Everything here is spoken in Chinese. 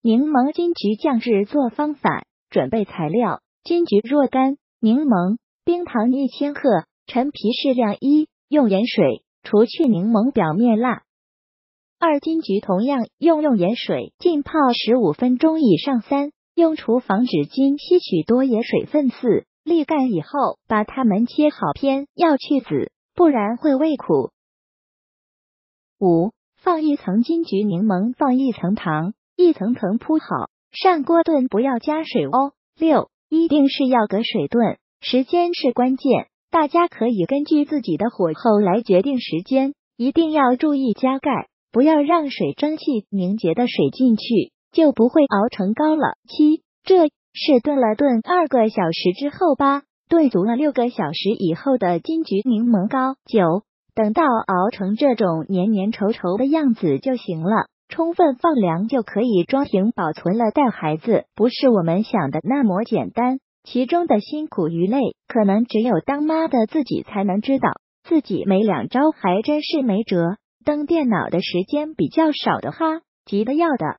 柠檬金桔酱制作方法：准备材料：金桔若干，柠檬、冰糖1千克，陈皮适量1，用盐水除去柠檬表面蜡。2、金桔同样用盐水浸泡15分钟以上。3、用厨房纸巾吸取多盐水分。4、沥干以后，把它们切好片，要去籽，不然会胃苦。5、放1层金桔柠檬，放1层糖，一层层铺好，上锅炖，不要加水哦。6、一定是要隔水炖，时间是关键，大家可以根据自己的火候来决定时间，一定要注意加盖，不要让水蒸气凝结的水进去，就不会熬成膏了。7、这是炖了2个小时之后，8、炖足了6个小时以后的金桔柠檬膏。9、等到熬成这种黏黏稠稠的样子就行了，充分放凉就可以装瓶保存了。带孩子不是我们想的那么简单，其中的辛苦与累，可能只有当妈的自己才能知道，自己没两招还真是没辙。登电脑的时间比较少的哈，急得要的